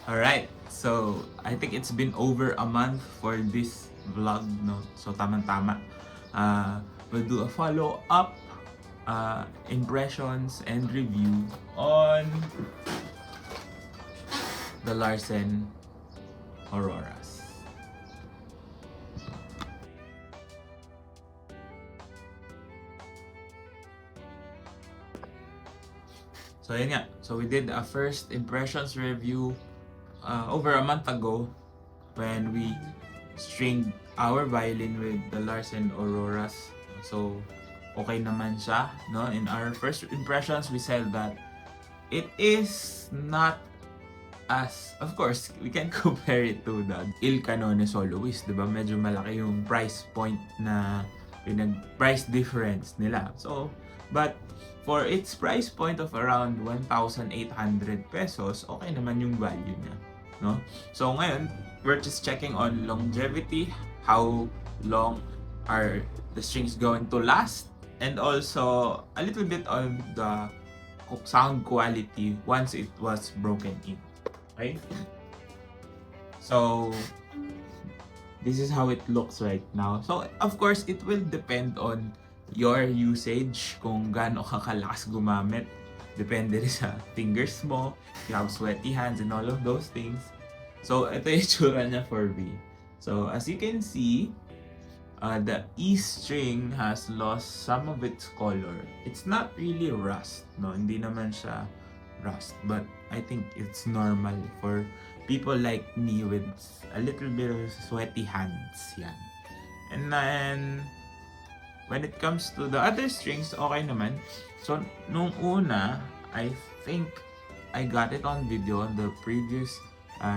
Alright, so I think it's been over a month for this vlog, no? So tama-tama. We'll do a follow-up impressions and review on the Larsen Auroras. So yun nga. So we did a first impressions review over a month ago when we stringed our violin with the Larsen Auroras. So okay naman siya, no? In our first impressions, we said that it is not as, of course, we can compare it to the Il Canone Soloist, di ba? Medyo malaki yung price point na price difference nila. So, but for its price point of around 1,800 pesos, okay naman yung value niya, no? So ngayon, we're just checking on longevity, how long are the strings going to last, and also a little bit on the sound quality once it was broken in. Okay? So this is how it looks right now. So of course, it will depend on your usage, kung gaano ka kalakas gumamit. Depende rin sa fingers mo, you have sweaty hands and all of those things. So ito yung tsura niya for V. So as you can see, the E string has lost some of its color. It's not really rust, no? Hindi naman siya rust, but I think it's normal for people like me with a little bit of sweaty hands. Yan. And then when it comes to the other strings, okay naman. So, nung una, I think I got it on video on the previous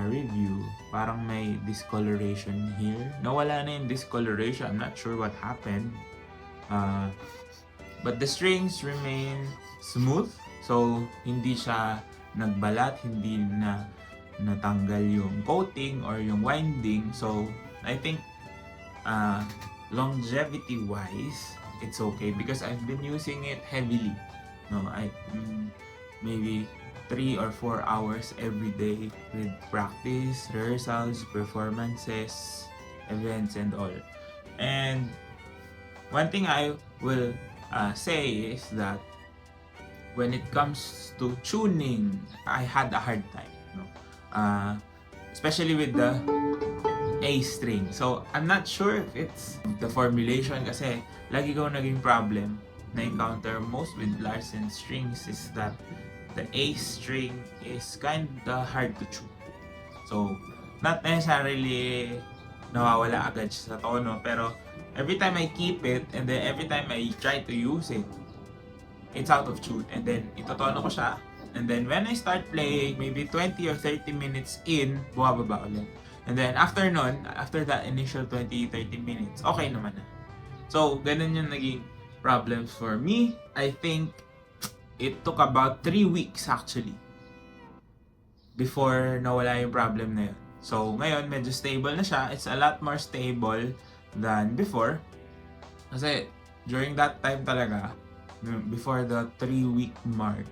review. Parang may discoloration here. Nawala na yung discoloration. I'm not sure what happened. But the strings remain smooth. So, hindi siya nagbalat, hindi na natanggal yung coating or yung winding. So, I think longevity wise, it's okay because I've been using it heavily. No, maybe 3 or 4 hours every day with practice, rehearsals, performances, events, and all. And one thing I will say is that when it comes to tuning, I had a hard time. No? Especially with the A string. So, I'm not sure if it's the formulation kasi lagi ko naging problem na encounter most with Larsen strings is that the A string is kinda hard to tune. So, not necessarily nawawala agad siya sa tono, pero every time I keep it and then every time I try to use it, it's out of tune. And then, itotono ko siya. And then, when I start playing, maybe 20 or 30 minutes in, bumababa ulit. And then, after that initial 20-30 minutes, okay naman na. So, ganun yung naging problems for me. I think it took about 3 weeks actually before nawala yung problem na yun. So, ngayon, medyo stable na siya. It's a lot more stable than before. Kasi, during that time talaga, before the 3-week mark,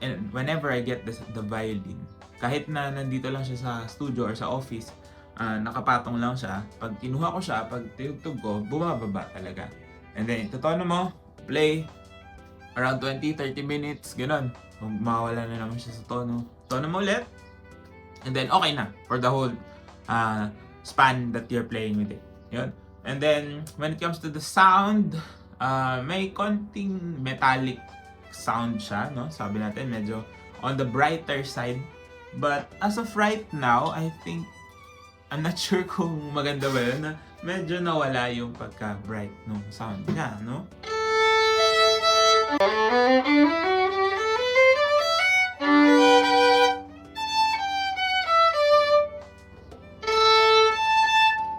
and whenever I get the violin, kahit na nandito lang siya sa studio or sa office, nakapatong lang siya, pag kinuha ko siya, pag tinugtog ko, bumababa talaga. And then, itotono mo, play, around 20-30 minutes, ganun. Mawala na naman siya sa tono. Tono mo ulit, and then okay na for the whole span that you're playing with it. Yun. And then, when it comes to the sound, may konting metallic sound siya, no? Sabi natin, medyo on the brighter side. But as of right now, I think, I'm not sure kung maganda ba yun, na medyo nawala yung pagka-bright nung sound niya, no?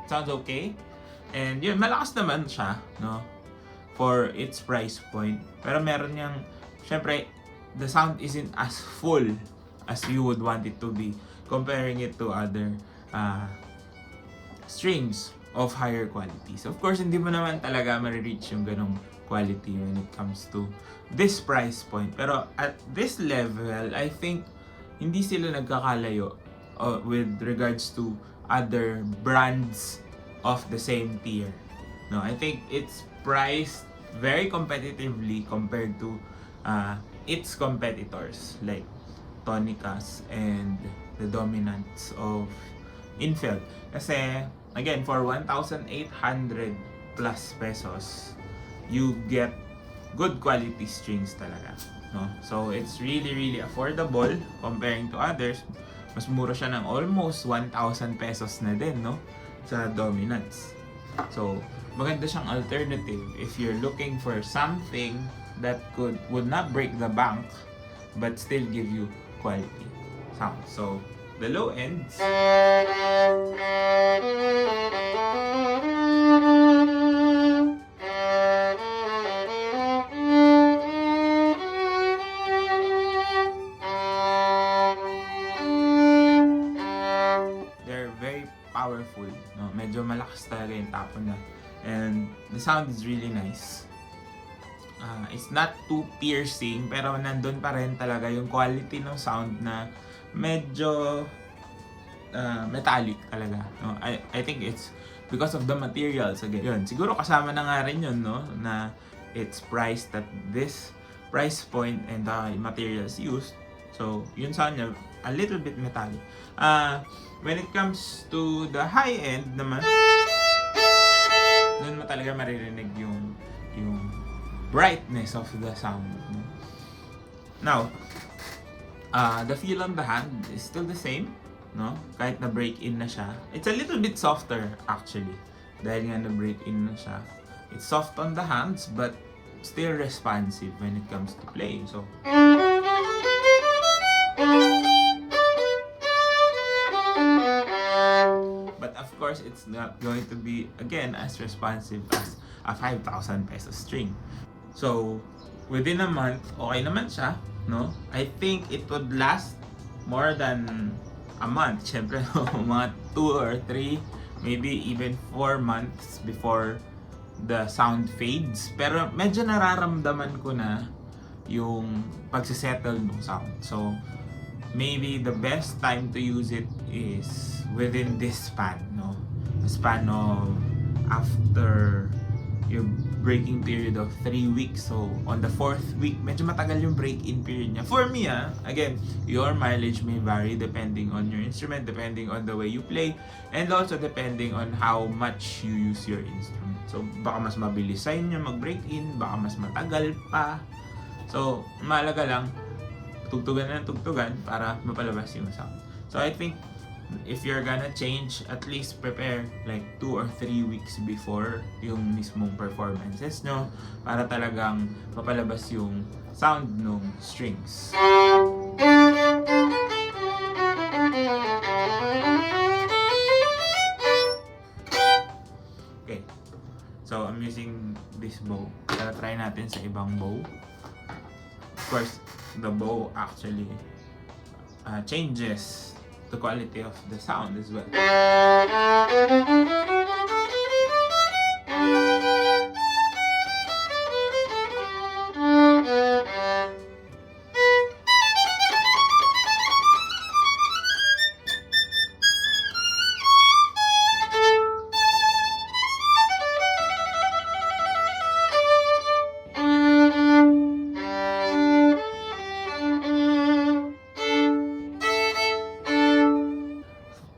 Sounds okay. And yun, malakas naman siya, no? For its price point. Pero meron niyang, syempre, the sound isn't as full as you would want it to be, comparing it to other strings of higher qualities. Of course, hindi mo naman talaga ma-reach yung ganong quality when it comes to this price point. Pero at this level, I think hindi sila nagkakalayo with regards to other brands of the same tier. No, I think it's priced very competitively compared to its competitors like Tonicas and the dominants of Infield. Kasi, again, for 1,800 plus pesos, you get good quality strings talaga. No? So, it's really, really affordable comparing to others. Mas mura siya ng almost 1,000 pesos na din, no? Sa dominants. So, maganda siyang alternative if you're looking for something that would not break the bank but still give you quality sound. So, the low ends, they're very powerful, no? Medyo malakas talaga yung tapo na, and the sound is really nice. It's not too piercing, pero nandun pa rin talaga yung quality ng sound na medyo metallic talaga, no? I think it's because of the materials again. Yun, siguro kasama na nga rin yun, no? Na it's priced at this price point and the materials used. So, yun sound niya, a little bit metallic. When it comes to the high end naman, dun mo talaga maririnig yung brightness of the sound. Now, the feel on the hand is still the same, no? Kahit na break-in na siya. It's a little bit softer actually. Dahil nga na break-in na siya. It's soft on the hands but still responsive when it comes to playing. So, but of course, it's not going to be, again, as responsive as a 5,000 peso string. So, within a month, okay naman siya, no? I think it would last more than a month. Siyempre, mga 2 or 3, maybe even 4 months before the sound fades. Pero medyo nararamdaman ko na yung pagsisettle ng sound. So, maybe the best time to use it is within this span, no? The span of after your breaking period of 3 weeks. So, on the 4th week, medyo matagal yung break-in period niya. For me, again, your mileage may vary depending on your instrument, depending on the way you play, and also depending on how much you use your instrument. So, baka mas mabilis sa inyo mag-break-in, baka mas matagal pa. So, mahalaga lang, tugtugan na ng tugtugan para mapalabas yung sound. So, I think, if you're gonna change, at least prepare like 2 or 3 weeks before yung mismong performances nyo para talagang mapalabas yung sound ng strings. Okay, so I'm using this bow. Tara try natin sa ibang bow. Of course, the bow actually changes the quality of the sound as well.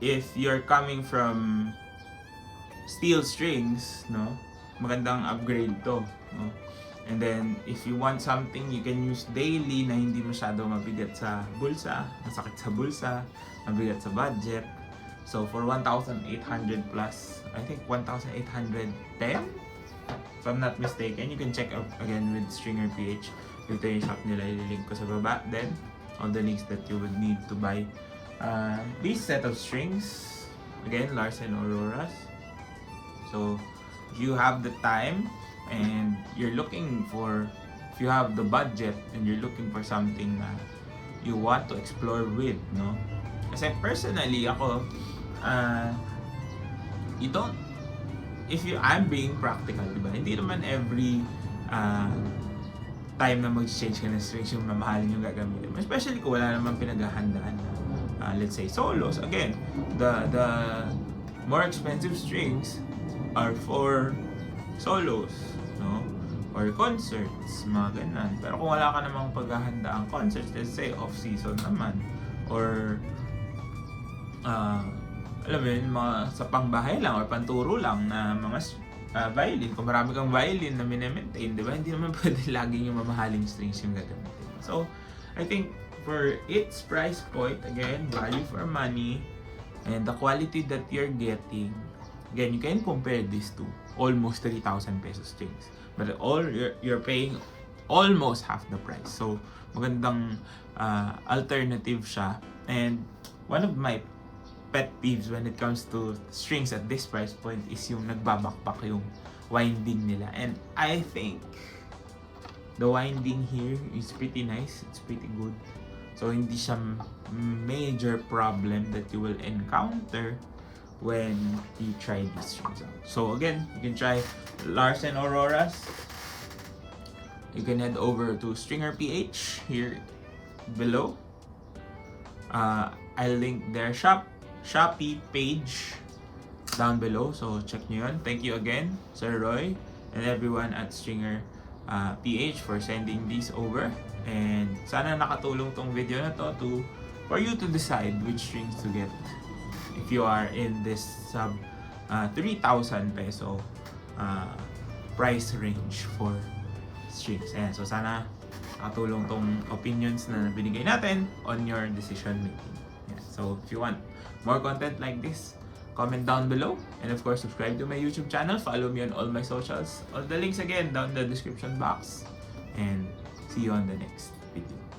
If you're coming from steel strings, no, magandang upgrade to, no? And then if you want something you can use daily na hindi masyado mabigat sa bulsa, masakit sa bulsa, mabigat sa budget. So for 1,800 plus, I think 1,810, if I'm not mistaken. You can check out again with Stringer PH. Dito yung shop nila, ililink ko sa baba. Then all the links that you would need to buy this set of strings, again, Larsen Auroras. So if you have the time and you're looking for, if you have the budget and you're looking for something na you want to explore with, no? Kasi personally ako, you don't, I'm being practical, diba? Hindi naman every time na mag-change ka ng strings yung mamahalin yung gagamitin. Especially kung wala naman pinaghahandaan na let's say solos, again, the more expensive strings are for solos, no? Or concerts, mga ganun. Pero kung wala ka namang paghahandaang concerts, let's say off-season naman, or alam mo yun, mga sa pangbahay lang or panturo lang na mga violin. Kung marami kang violin na minemaintain, di ba? Hindi naman pwede laging yung mamahaling strings yung gagamitin. So, I think for its price point, again, value for money, and the quality that you're getting, again, you can compare this to almost 3,000 pesos strings. But you're paying almost half the price. So, magandang alternative siya. And one of my pet peeves when it comes to strings at this price point is yung nagbabakbak yung winding nila. And I think the winding here is pretty nice. It's pretty good. So, hindi siya major problem that you will encounter when you try these strings out. So again, you can try Larsen Auroras. You can head over to Stringer PH here below. I'll link their Shopee page down below. So check nyo yun. Thank you again, Sir Roy, and everyone at Stringer PH for sending these over. And sana nakatulong tong video na to for you to decide which strings to get if you are in this sub 3,000 peso price range for strings. Ayan, so sana nakatulong tong opinions na binigay natin on your decision making. Ayan, so if you want more content like this, comment down below, and of course subscribe to my YouTube channel, follow me on all my socials, all the links again down in the description box, and see you on the next video.